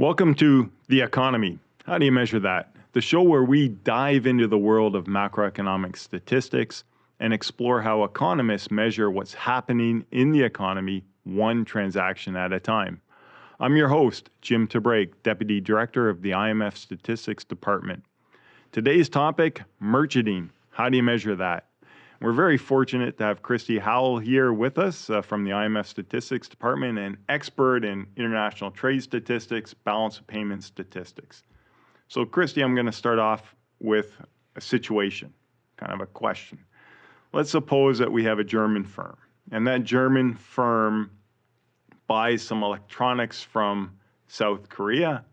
Welcome to The Economy. How do you measure that? The show where we dive into the world of macroeconomic statistics and explore how economists measure what's happening in the economy one transaction at a time. I'm your host, Jim Tabrake, Deputy Director of the IMF Statistics Department. Today's topic, merchanting. How do you measure that? We're very fortunate to have Christy Howell here with us from the IMF Statistics Department, an expert in international trade statistics, balance of payment statistics. So Christy, I'm going to start off with a situation, kind of a question. Let's suppose that we have a German firm, and that German firm buys some electronics from South Korea,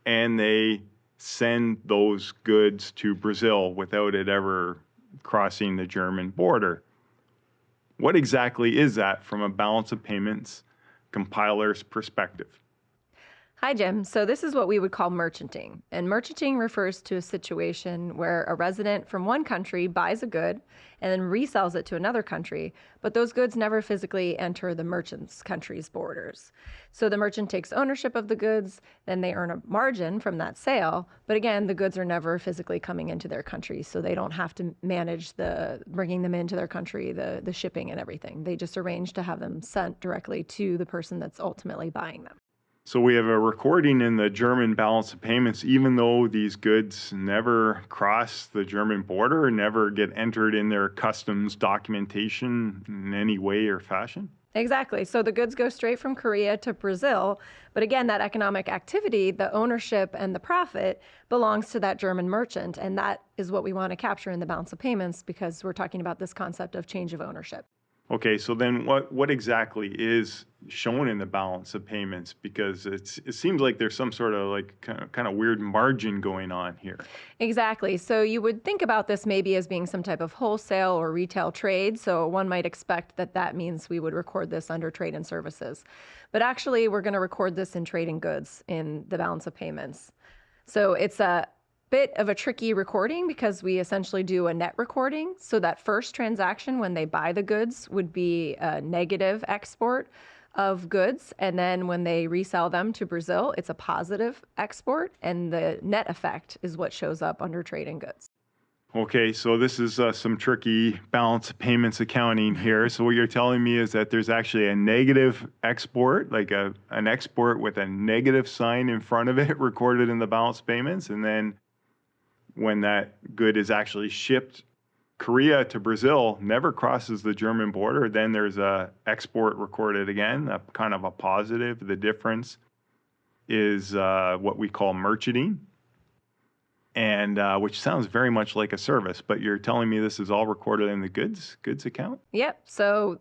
and they send those goods to Brazil without it ever crossing the German border. What exactly is that from a balance of payments compiler's perspective? Hi, Jim. So this is what we would call merchanting. And merchanting refers to a situation where a resident from one country buys a good and then resells it to another country, but those goods never physically enter the merchant's country's borders. So the merchant takes ownership of the goods, then they earn a margin from that sale, but again, the goods are never physically coming into their country, so they don't have to manage bringing them into their country, the shipping and everything. They just arrange to have them sent directly to the person that's ultimately buying them. So we have a recording in the German balance of payments, even though these goods never cross the German border, never get entered in their customs documentation in any way or fashion? Exactly. So the goods go straight from Korea to Brazil. But again, that economic activity, the ownership and the profit belongs to that German merchant. And that is what we want to capture in the balance of payments because we're talking about this concept of change of ownership. Okay, so then what exactly is shown in the balance of payments? Because it seems like there's some sort of like kind of weird margin going on here. Exactly. So you would think about this maybe as being some type of wholesale or retail trade. So one might expect that means we would record this under trade and services. But actually, we're going to record this in trade and goods in the balance of payments. So it's a bit of a tricky recording because we essentially do a net recording. So that first transaction when they buy the goods would be a negative export of goods. And then when they resell them to Brazil, it's a positive export. And the net effect is what shows up under trade and goods. Okay, so this is some tricky balance of payments accounting here. So what you're telling me is that there's actually a negative export, like an export with a negative sign in front of it recorded in the balance of payments. And then when that good is actually shipped Korea to Brazil, never crosses the German border, then there's a export recorded again, a kind of a positive. The difference is what we call merchanting, and which sounds very much like a service, but you're telling me this is all recorded in the goods account? Yep. So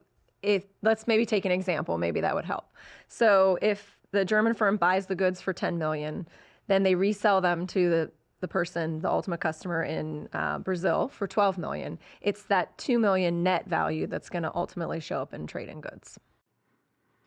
let's maybe take an example, maybe that would help. So if the German firm buys the goods for 10 million, then they resell them to the person, the ultimate customer in Brazil for 12 million. It's that 2 million net value that's going to ultimately show up in trade and goods.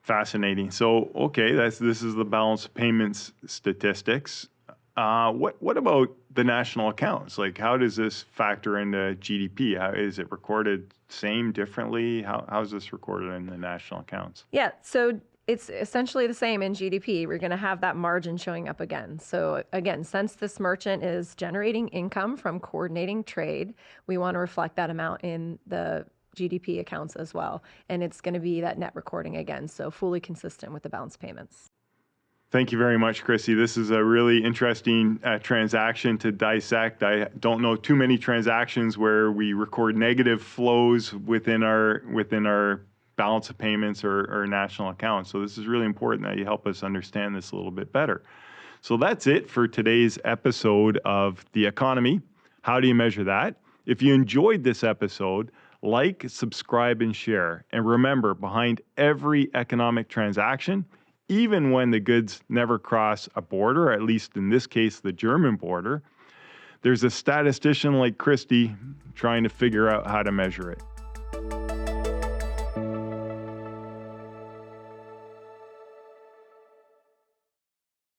Fascinating. So, okay, this is the balance of payments statistics. What about the national accounts? Like, how does this factor into GDP? How is it recorded same, differently? How is this recorded in the national accounts? Yeah, so it's essentially the same in GDP. We're going to have that margin showing up again. So again, since this merchant is generating income from coordinating trade, we want to reflect that amount in the GDP accounts as well. And it's going to be that net recording again, so fully consistent with the balance payments. Thank you very much, Chrissy. This is a really interesting transaction to dissect. I don't know too many transactions where we record negative flows within our balance of payments or national accounts. So this is really important that you help us understand this a little bit better. So that's it for today's episode of The Economy. How do you measure that? If you enjoyed this episode, like, subscribe, and share. And remember, behind every economic transaction, even when the goods never cross a border, at least in this case, the German border, there's a statistician like Christy trying to figure out how to measure it.